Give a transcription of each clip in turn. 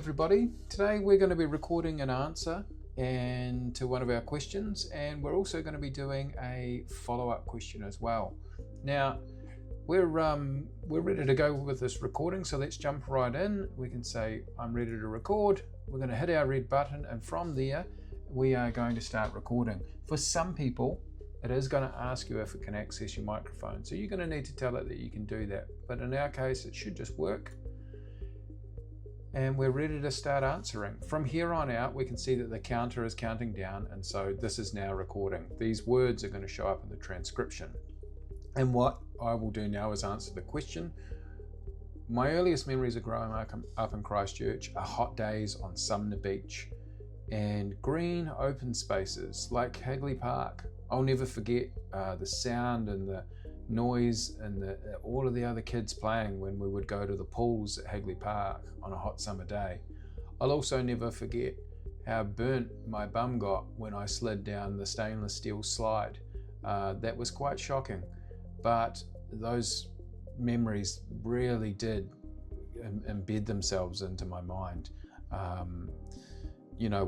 everybody. Today we're going to be recording an answer to one of our questions, and we're also going to be doing a follow-up question as well. Now we're ready to go with this recording, so let's jump right in. We can say I'm ready to record. We're going to hit our red button, and from there we are going to start recording. For some people it is going to ask you if it can access your microphone, so you're going to need to tell it that you can do that, but in our case it should just work. And we're ready to start answering. From here on out, we can see that the counter is counting down, and so this is now recording. These words are going to show up in the transcription. And what I will do now is answer the question. My earliest memories of growing up in Christchurch are hot days on Sumner Beach and green open spaces like Hagley Park. I'll never forget the sound and the noise and all of the other kids playing when we would go to the pools at Hagley Park on a hot summer day. I'll also never forget how burnt my bum got when I slid down the stainless steel slide. That was quite shocking, but those memories really did embed themselves into my mind.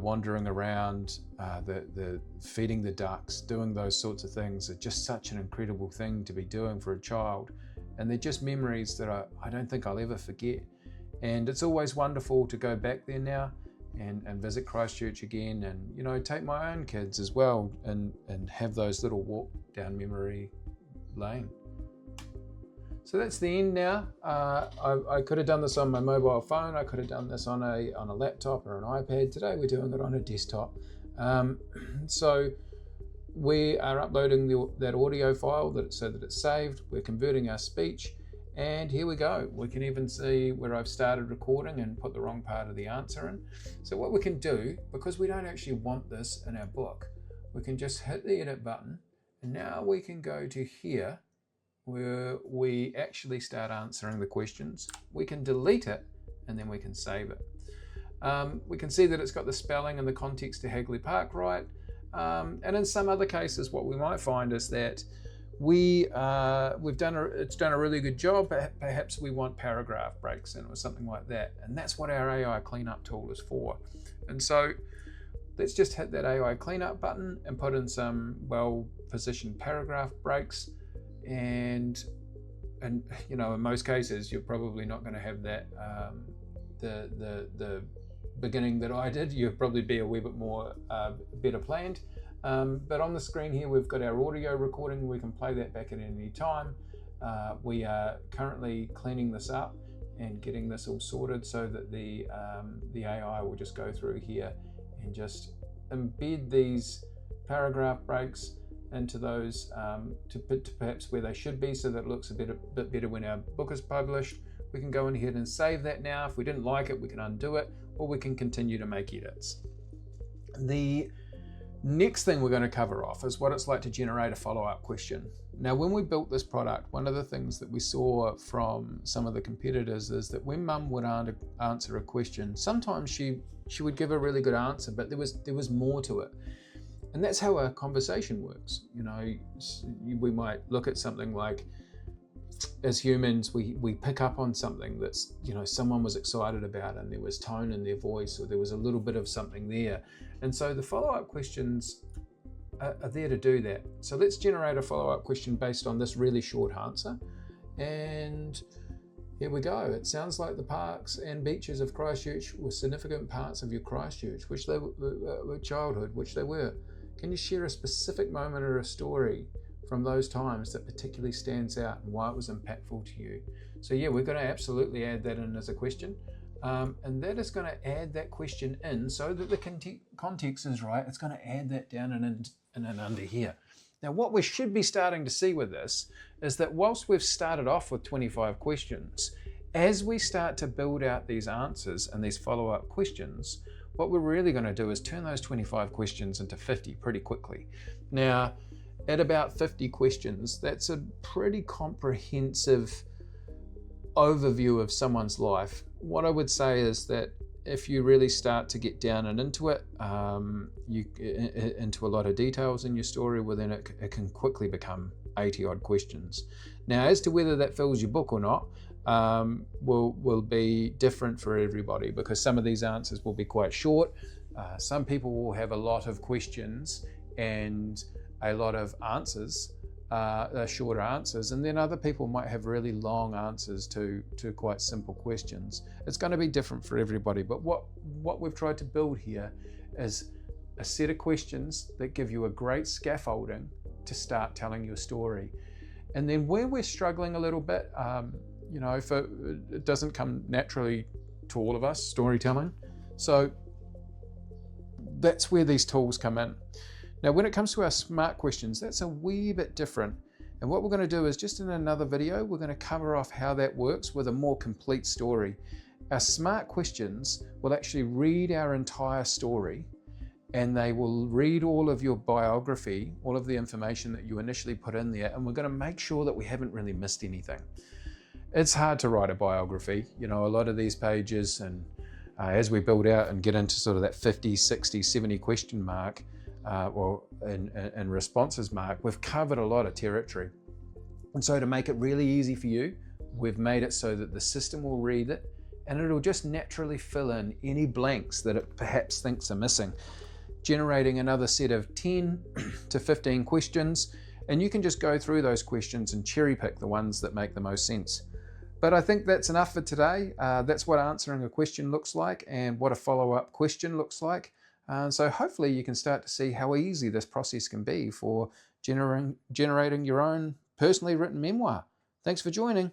Wandering around, the feeding the ducks, doing those sorts of things are just such an incredible thing to be doing for a child. And they're just memories that I don't think I'll ever forget. And it's always wonderful to go back there now and visit Christchurch again, and take my own kids as well and have those little walk down memory lane. So that's the end now. I could have done this on my mobile phone. I could have done this on a laptop or an iPad. Today we're doing it on a desktop. So we are uploading that audio file so that it's saved. We're converting our speech, and here we go. We can even see where I've started recording and put the wrong part of the answer in. So what we can do, because we don't actually want this in our book, we can just hit the edit button, and now we can go to here where we actually start answering the questions. We can delete it, and then we can save it. We can see that it's got the spelling and the context to Hagley Park right. And in some other cases, what we might find is that it's done a really good job. Perhaps we want paragraph breaks in or something like that. And that's what our AI cleanup tool is for. And so let's just hit that AI cleanup button and put in some well-positioned paragraph breaks. And in most cases you're probably not going to have that the beginning that I did. You'll probably be a wee bit more better planned, but on the screen here we've got our audio recording. We can play that back at any time. We are currently cleaning this up and getting this all sorted so that the AI will just go through here and just embed these paragraph breaks into those to perhaps where they should be, so that it looks a bit better when our book is published. We can go in ahead and save that now. If we didn't like it, we can undo it, or we can continue to make edits. The next thing we're going to cover off is what it's like to generate a follow-up question. Now, when we built this product, one of the things that we saw from some of the competitors is that when Mum would answer a question, sometimes she would give a really good answer, but there was more to it. And that's how a conversation works. We might look at something like, as humans, we pick up on something that's, someone was excited about, and there was tone in their voice, or there was a little bit of something there. And so the follow-up questions are there to do that. So let's generate a follow-up question based on this really short answer. And here we go. It sounds like the parks and beaches of Christchurch were significant parts of your Christchurch, which they were childhood, which they were. Can you share a specific moment or a story from those times that particularly stands out and why it was impactful to you? So yeah, we're going to absolutely add that in as a question. And that is going to add that question in so that the context is right. It's going to add that down and under here. Now, what we should be starting to see with this is that whilst we've started off with 25 questions, as we start to build out these answers and these follow-up questions, what we're really going to do is turn those 25 questions into 50 pretty quickly. Now, at about 50 questions, that's a pretty comprehensive overview of someone's life. What I would say is that if you really start to get down and into it, into a lot of details in your story, well then it can quickly become 80 odd questions. Now, as to whether that fills your book or not, will be different for everybody, because some of these answers will be quite short. Some people will have a lot of questions and a lot of answers, shorter answers, and then other people might have really long answers to quite simple questions. It's going to be different for everybody, but what we've tried to build here is a set of questions that give you a great scaffolding to start telling your story. And then where we're struggling a little bit, if it doesn't come naturally to all of us, storytelling. So that's where these tools come in. Now, when it comes to our SMART questions, that's a wee bit different. And what we're going to do is, just in another video, we're going to cover off how that works with a more complete story. Our SMART questions will actually read our entire story, and they will read all of your biography, all of the information that you initially put in there, and we're going to make sure that we haven't really missed anything. It's hard to write a biography, a lot of these pages, and as we build out and get into sort of that 50, 60, 70 question mark, and responses mark, we've covered a lot of territory. And so to make it really easy for you, we've made it so that the system will read it, and it'll just naturally fill in any blanks that it perhaps thinks are missing, generating another set of 10 to 15 questions, and you can just go through those questions and cherry pick the ones that make the most sense. But I think that's enough for today. That's what answering a question looks like and what a follow-up question looks like. So hopefully you can start to see how easy this process can be for generating your own personally written memoir. Thanks for joining.